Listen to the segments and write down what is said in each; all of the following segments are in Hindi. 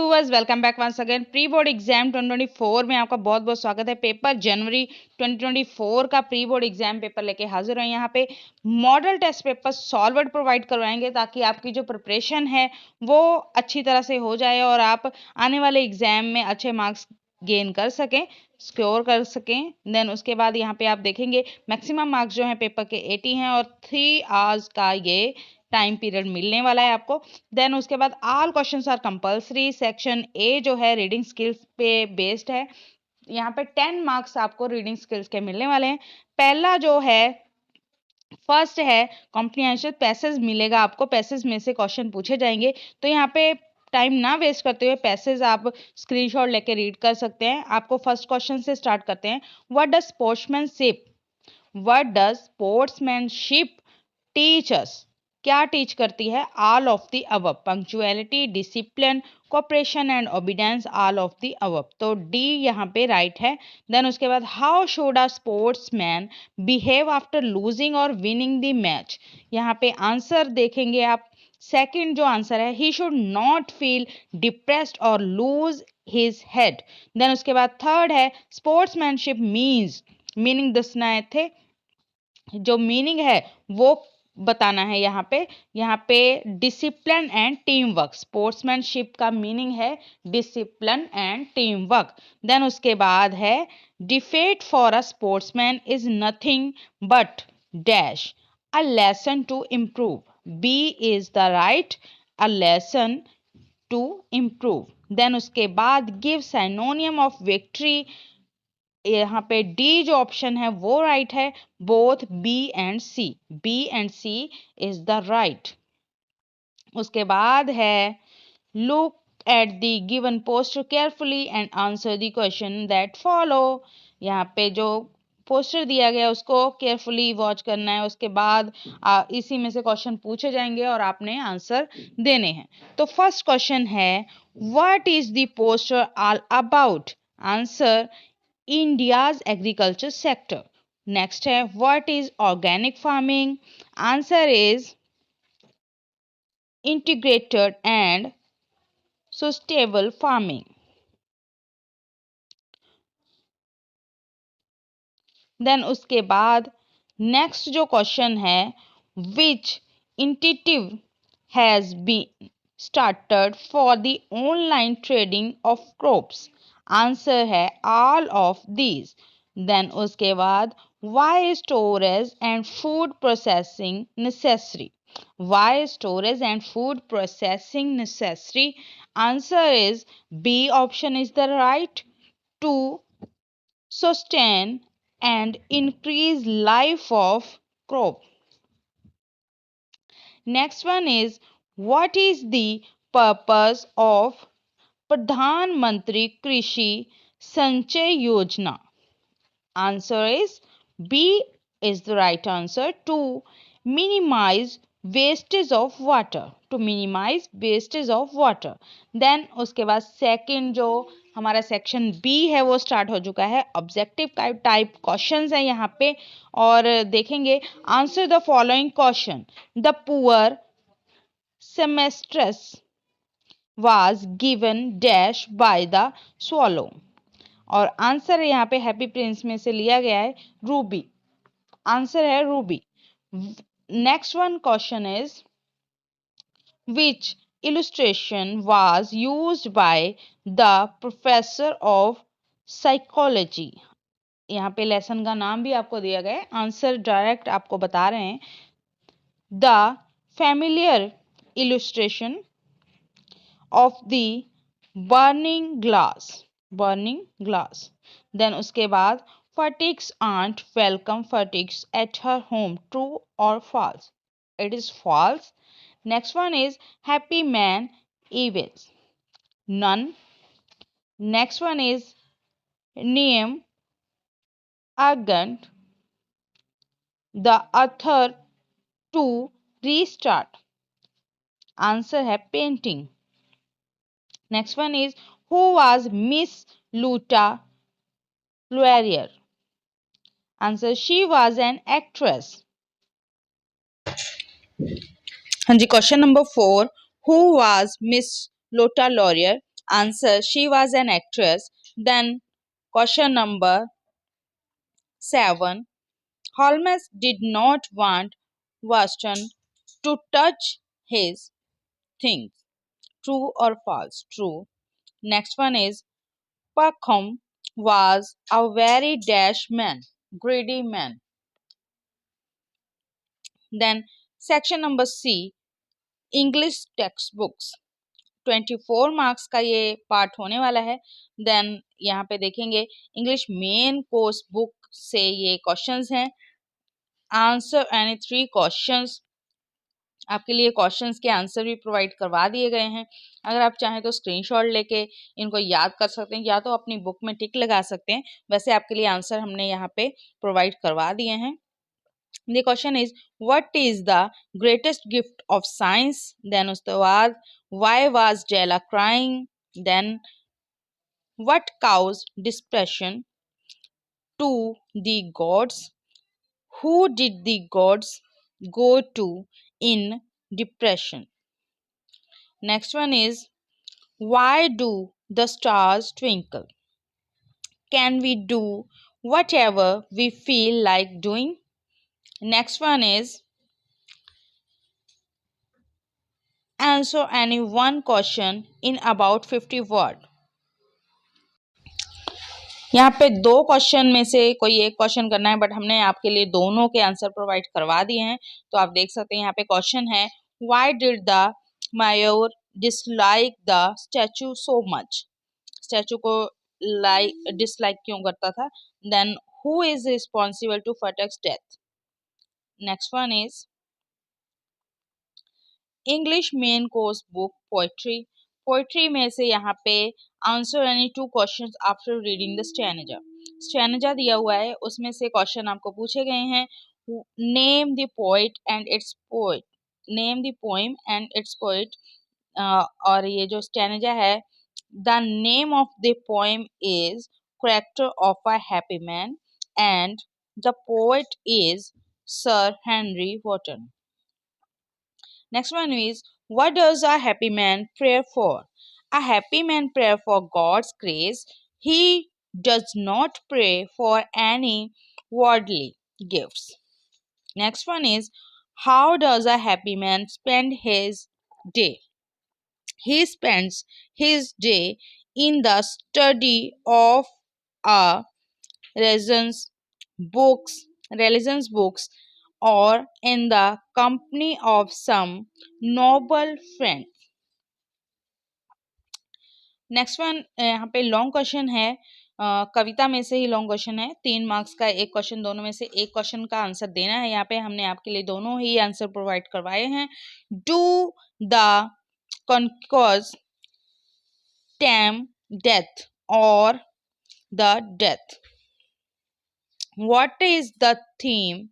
Viewers, welcome back once again. Pre board exam 2024 में आपका बहुत बहुत स्वागत है। पेपर जनवरी 2024 का प्री बोर्ड एग्जाम पेपर लेके हाजिर हैं। यहाँ पे मॉडल टेस्ट पेपर सॉल्वर्ड प्रोवाइड करवाएंगे ताकि आपकी जो प्रिपरेशन है वो अच्छी तरह से हो जाए और आप आने वाले एग्जाम में अच्छे मार्क्स गेन कर सकें, स्कोर कर सकें। देन उसके बाद यहाँ पे आप देखेंगे मैक्सिमम मार्क्स जो हैं पेपर के 80 हैं और 3 आवर्स का ये टाइम पीरियड मिलने वाला है आपको। देन उसके बाद all questions are compulsory. Section A जो है रीडिंग स्किल्स पे बेस्ड है। यहाँ पे 10 मार्क्स आपको रीडिंग स्किल्स के मिलने वाले हैं। पहला जो है फर्स्ट है कॉम्प्रिहेंशन पैसेज मिलेगा आपको। पैसेज में से क्वेश्चन पूछे जाएंगे, तो यहाँ पे टाइम ना वेस्ट करते हुए पैसेज आप स्क्रीनशॉट लेके रीड कर सकते हैं। आपको फर्स्ट क्वेश्चन से स्टार्ट करते हैं। What does sportsmanship teach us? क्या टीच करती है? All of the above. Punctuality, discipline, cooperation and obedience, all of the above. तो डी यहाँ पे राइट है। देन उसके बाद how should a sportsman behave after losing और विनिंग द मैच? यहाँ पे आंसर देखेंगे आप। सेकंड जो आंसर है, he should not feel depressed और लूज हिज हेड। देन उसके बाद थर्ड है स्पोर्ट्समैनशिप मीन्स। मीनिंग दसना है थे, जो मीनिंग है वो बताना है। यहाँ पे discipline and team work. Sportsmanship का मीनिंग है discipline and team work. Then उसके बाद है defeat for a sportsman is nothing but dash a lesson to improve. B is the right, a lesson to improve. Then उसके बाद गिव सिनोनिम ऑफ विक्ट्री। यहाँ पे डी जो ऑप्शन है वो राइट है। Both B and C, B and C is the right. उसके बाद है look at the given poster carefully and answer the question that follow. यहाँ पे जो पोस्टर दिया गया उसको केयरफुली वॉच करना है। उसके बाद इसी में से क्वेश्चन पूछे जाएंगे और आपने आंसर देने हैं। तो फर्स्ट क्वेश्चन है what is the poster all about? Answer India's agriculture sector. Next है what is organic farming? Answer is integrated and sustainable farming. Then उसके बाद next जो question है which initiative has been started for the online trading of crops? Answer है all of these. Then उसके बाद why storage and food processing necessary? Why storage and food processing necessary? Answer is B option is the right. To sustain and increase life of crop. Next one is what is the purpose of Pradhan Mantri Krishi Sanchay Yojana? Answer is B is the right answer. To minimize wastage of water. To minimize wastage of water. Then उसके बाद सेकंड जो हमारा सेक्शन बी है वो स्टार्ट हो चुका है। ऑब्जेक्टिव टाइप क्वेश्चंस है यहाँ पे और देखेंगे answer the following question. The poor seamstress was given dash by the swallow। और आंसर यहाँ पे हैप्पी प्रिंस में से लिया गया है रूबी। आंसर है ruby. Next one question is which illustration was used by the professor of psychology। यहाँ पे लेसन का नाम भी आपको दिया गया है। आंसर डायरेक्ट आपको बता रहे हैं। The familiar illustration of the burning glass। then उसके बाद fatigues aren't welcome fatigues at her home, true or false? It is false। next one is happy man evils, none। next one is name arrogant the author to restart। Answer है painting। next one is who was Miss Luta Laurier? Answer she was an actress। हाँ जी, question number 4 who was Miss Lotta Laurier? Answer, she was an actress. Then question number 7. Holmes did not want Watson to touch his things. True or false? True. Next one is Packham was a very dash man, greedy man. Then section number C, English textbooks. 24 marks का ये पार्ट होने वाला है. देन यहाँ पे देखेंगे इंग्लिश मेन कोर्स बुक से ये क्वेश्चंस हैं. Answer any 3 questions. आपके लिए क्वेश्चंस के आंसर भी प्रोवाइड करवा दिए गए हैं. अगर आप चाहें तो स्क्रीनशॉट लेके इनको याद कर सकते हैं या तो अपनी बुक में टिक लगा सकते हैं. वैसे आपके लिए आंसर हमने यहाँ पे प्रोवाइड करवा दिए हैं. The question is, what is the greatest gift of science? Then उसके बाद, why was Jella crying? Then what caused depression to the gods? Who did the gods go to in depression? Next one is, why do the stars twinkle? Can we do whatever we feel like doing? Next one is, answer any one question in about 50 words. यहाँ पे 2 क्वेश्चन में से कोई एक क्वेश्चन करना है, बट हमने आपके लिए दोनों के आंसर प्रोवाइड करवा दिए हैं. तो आप देख सकते हैं यहाँ पे क्वेश्चन है, why did the mayor dislike the statue so much? Statue को डिसलाइक क्यों करता था? Then who is responsible to फटेक्स डेथ? Next one is English main course book poetry. Poetry में से यहाँ पे answer any 2 questions after reading the stanza. Stanza दिया हुआ है, उसमें से क्वेश्चन आपको पूछे गए हैं. Name the poet and its poet. Name the poem and its poet. और ये जो स्टैंजा है, the name of the poem is character of a happy man and the poet is sir Henry Wotton. Next one is, what does a happy man pray for? A happy man pray for God's grace. He does not pray for any worldly gifts. Next one is, how does a happy man spend his day? He spends his day in the study of a religion's books, or in the company of some noble friend. Next one यहाँ पे लॉन्ग क्वेश्चन है. कविता में से ही लॉन्ग क्वेश्चन है. 3 मार्क्स का एक क्वेश्चन, दोनों में से एक क्वेश्चन का आंसर देना है. यहाँ पे हमने आपके लिए दोनों ही आंसर प्रोवाइड करवाए हैं. डू द कॉन्कॉज टैम डेथ और the death. What is the theme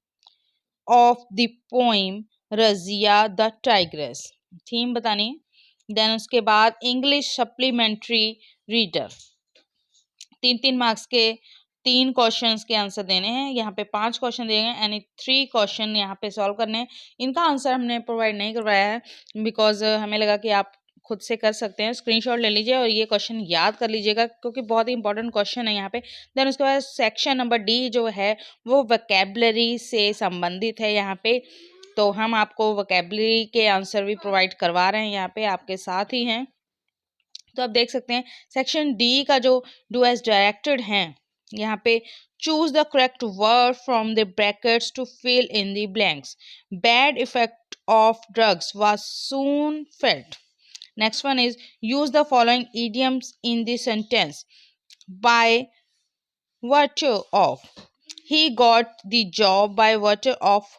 of the poem Razia the tigress? Theme बतानी. देन उसके बाद इंग्लिश सप्लीमेंट्री रीडर. 3-3 मार्क्स के 3 क्वेश्चंस के आंसर देने हैं. यहाँ पे 5 क्वेश्चन दिए गए यानी 3 क्वेश्चन यहाँ पे सॉल्व करने हैं. इनका आंसर हमने प्रोवाइड नहीं करवाया है बिकॉज हमें लगा कि आप खुद से कर सकते हैं. स्क्रीनशॉट ले लीजिए और ये क्वेश्चन याद कर लीजिएगा क्योंकि बहुत ही इंपॉर्टेंट क्वेश्चन है यहाँ पे. देन उसके बाद सेक्शन नंबर डी जो है वो वोकैबुलरी से संबंधित है यहाँ पे. तो हम आपको वोकैबुलरी के आंसर भी प्रोवाइड करवा रहे हैं, यहाँ पे आपके साथ ही हैं. तो आप देख सकते हैं सेक्शन डी का जो डू एज डायरेक्टेड है, यहाँ पे choose the correct word from the brackets to fill in the blanks. Bad effect of drugs was soon felt. Next one is, use the following idioms in the sentence. By virtue of. He got the job by virtue of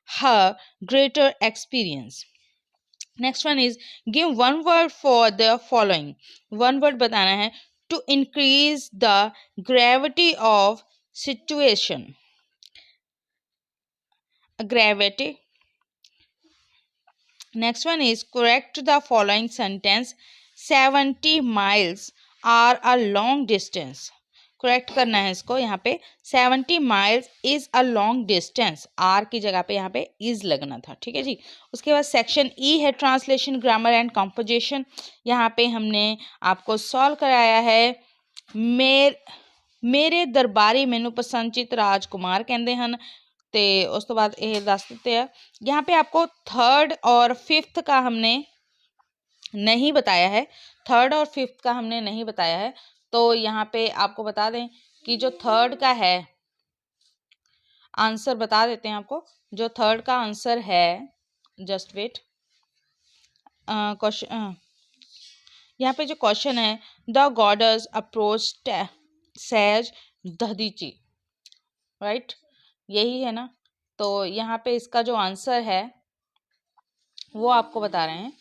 her greater experience. Next one is, give one word for the following. One word बताना है. To increase the gravity of situation. Gravity. Next one is, correct the following sentence. 70 miles are a long distance. Correct करना है इसको। यहाँ पे 70 miles is a long distance, are की जगह पे यहाँ पे इज लगना था, ठीक है जी। उसके बाद सेक्शन ई है ट्रांसलेशन, ग्रामर एंड कंपोजिशन। यहाँ पे हमने आपको सॉल्व कराया है। मेरे दरबारी मैनू पसंदचित राजकुमार कहते हैं। तो उस तो बाद ये दस दिते हैं। यहाँ पे आपको थर्ड और फिफ्थ का हमने नहीं बताया है, थर्ड और फिफ्थ का हमने नहीं बताया है। तो यहाँ पे आपको बता दें कि जो थर्ड का है आंसर बता देते हैं आपको। जो थर्ड का आंसर है, जस्ट वेट, क्वेश्चन यहाँ पे जो क्वेश्चन है, the goddess approach says Dadhichi, right, यही है ना। तो यहाँ पे इसका जो आंसर है वो आपको बता रहे हैं।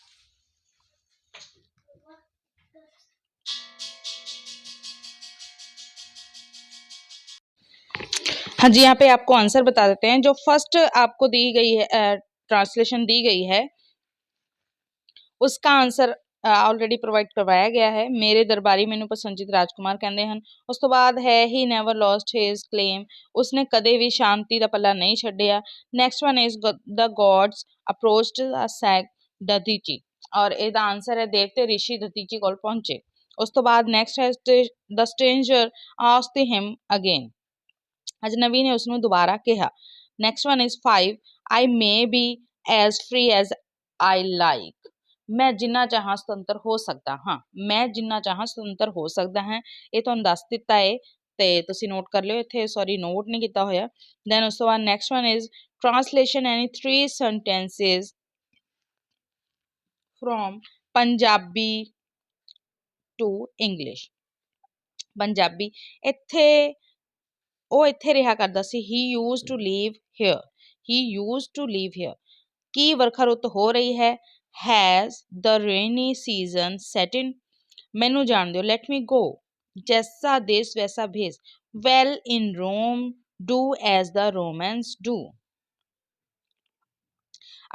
हाँ जी, यहाँ पे आपको आंसर बता देते हैं। जो फर्स्ट आपको दी गई है ट्रांसलेशन दी गई है, उसका आंसर ऑलरेडी प्रोवाइड करवाया गया है। मेरे दरबारी मैनू पसंदीद राजकुमार कहते हैं। उस तो बाद है ही नेवर लॉस्ट हिज क्लेम, उसने कदे भी शांति का पल्ला नहीं छड्डिया। Next one is the gods approached sage Dadhichi, और ਇਹਦਾ आंसर है देवते ऋषि दधीची कोल पहुंचे। उस तो बाद नेक्स्ट है the stranger asked him again, अजनबी ने उसने दोबारा कहा। Next one is 5 I may be as free as I like, मैं जिन्ना चाह स्वतंत्र हो सकता हाँ, मैं जिन्ना चाह स्वतंत्र हो सकता है। ये तुहानू दस दिता है ते तुसी नोट कर लियो इत्थे, सॉरी नोट नहीं किया होया। दैन उस तो बाद next one is translation any 3 sentences from Punjabi to English. Punjabi इत्थे ਉਹ ਇੱਥੇ ਰਿਹਾ ਕਰਦਾ ਸੀ। he used to live here, he used to live here। ਕੀ ਵਰਖਾ ਰੁੱਤ ਹੋ ਰਹੀ ਹੈ। has the rainy season set in, ਮੈਨੂੰ ਜਾਣ ਦਿਓ। let me go, ਜੈਸਾ ਦੇਸ ਵੈਸਾ ਭੇਸ। well in Rome do as the Romans do,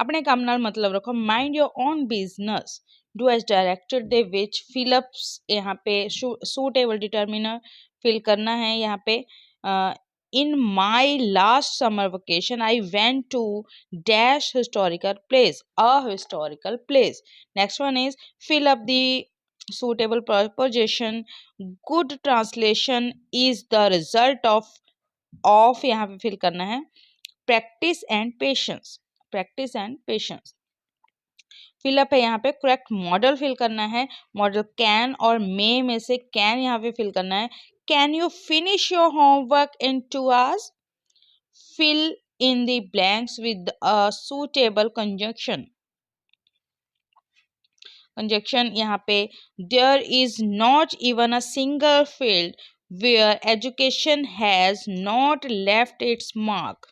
ਆਪਣੇ ਕੰਮ ਨਾਲ ਮਤਲਬ ਰੱਖੋ। Mind your own business, do as directed ਦੇ ਵਿੱਚ फिलिप्स यहाँ पे सूटेबल डिटर्मिनर फिल करना है। यहाँ पे in my last summer vacation I went to dash historical place, a historical place। next one is fill up the suitable preposition, good translation is the result of यहाँ पे फिल करना है practice and patience, practice and patience. Fill up है यहाँ पे करेक्ट मॉडल फिल करना है। मॉडल कैन और मे में से कैन यहाँ पे फिल करना है। Can you finish your homework in 2 hours, fill in the blanks with a suitable conjunction. Conjunction यहाँ पे there is not even a single field where education has not left its mark.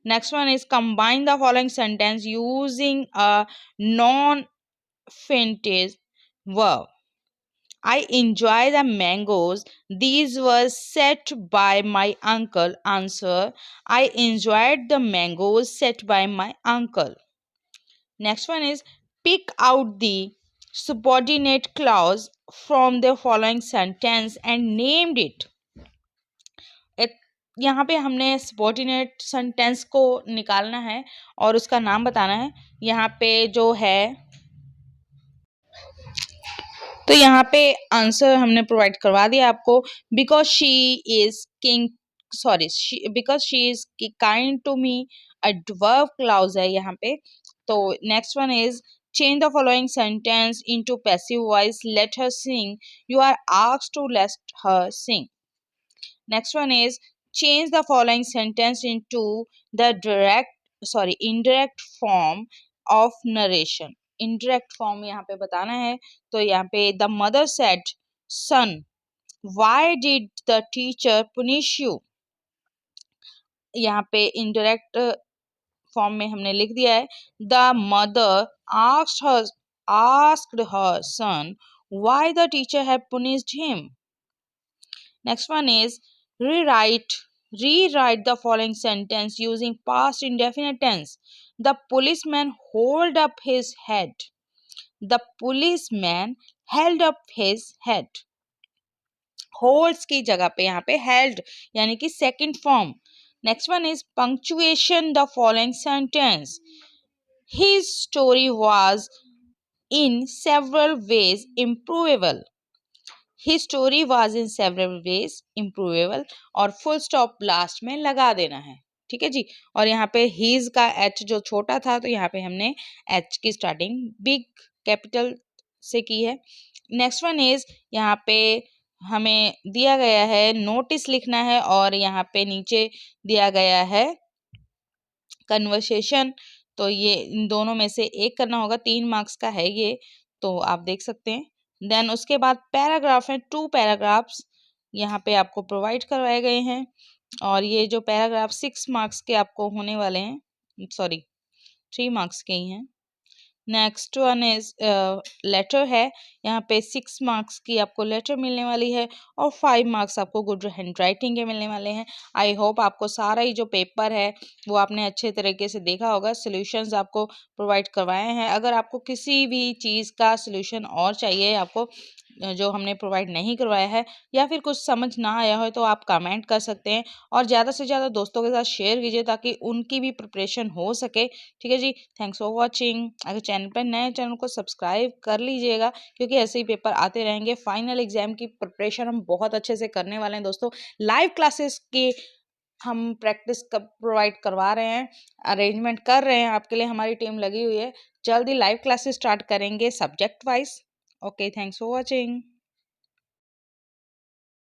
Next one is combine the following sentence using a non-finite verb. I enjoy the mangoes. These were set by my uncle. Answer: I enjoyed the mangoes set by my uncle. Next one is pick out the subordinate clause from the following sentence and named it. यहाँ पे हमने सबॉर्डिनेट सेंटेंस को निकालना है और उसका नाम बताना है। यहाँ पे जो है तो यहाँ पे आंसर हमने प्रोवाइड करवा दिया आपको। Because she is king sorry because she is kind to me, adverb clause है यहाँ पे। तो नेक्स्ट वन इज change the following sentence into passive voice, let her sing, you are asked to let her sing। next one is change the following sentence into the indirect form of narration। indirect form यहाँ पे बताना है। तो यहाँ पे the mother said son why did the teacher punish you, यहाँ पे indirect फॉर्म में हमने लिख दिया है the mother asked her son why the teacher had punished him। next one is rewrite the following sentence using past indefinite tense। the policeman held up his head, the policeman held up his head। Holds की जगह पे यहाँ पे हेल्ड यानी कि second form. Next one is punctuation the following sentence. His story was in several ways improvable. His story was in several ways improvable और फुल स्टॉप लास्ट में लगा देना है, ठीक है जी। और यहाँ पे his का h जो छोटा था तो यहाँ पे हमने h की स्टार्टिंग बिग कैपिटल से की है। नेक्स्ट वन इज यहाँ पे हमें दिया गया है नोटिस लिखना है और यहाँ पे नीचे दिया गया है कन्वर्सेशन। तो ये इन दोनों में से एक करना होगा, 3 मार्क्स का है ये, तो आप देख सकते हैं। देन उसके बाद पैराग्राफ है, 2 पैराग्राफ्स यहाँ पे आपको प्रोवाइड करवाए गए हैं और ये जो पैराग्राफ 6 मार्क्स के आपको होने वाले हैं, सॉरी 3 मार्क्स के ही हैं। नेक्स्ट वन इज लेटर है, यहाँ पे 6 मार्क्स की आपको लेटर मिलने वाली है और 5 मार्क्स आपको गुड हैंड राइटिंग के मिलने वाले हैं। आई होप आपको सारा ही जो पेपर है वो आपने अच्छे तरीके से देखा होगा, सॉल्यूशंस आपको प्रोवाइड करवाए हैं। अगर आपको किसी भी चीज़ का सॉल्यूशन और चाहिए आपको जो हमने प्रोवाइड नहीं करवाया है या फिर कुछ समझ ना आया हो तो आप कमेंट कर सकते हैं और ज़्यादा से ज़्यादा दोस्तों के साथ शेयर कीजिए ताकि उनकी भी प्रिपरेशन हो सके, ठीक है जी। Thanks for watching. अगर चैनल पर नए चैनल को सब्सक्राइब कर लीजिएगा क्योंकि ऐसे ही पेपर आते रहेंगे। फाइनल एग्जाम की प्रिपरेशन हम बहुत अच्छे से करने वाले हैं दोस्तों। लाइव क्लासेस की हम प्रैक्टिस प्रोवाइड करवा रहे हैं, अरेंजमेंट कर रहे हैं आपके लिए, हमारी टीम लगी हुई है। जल्दी लाइव क्लासेस स्टार्ट करेंगे subject wise. Okay, thanks for watching.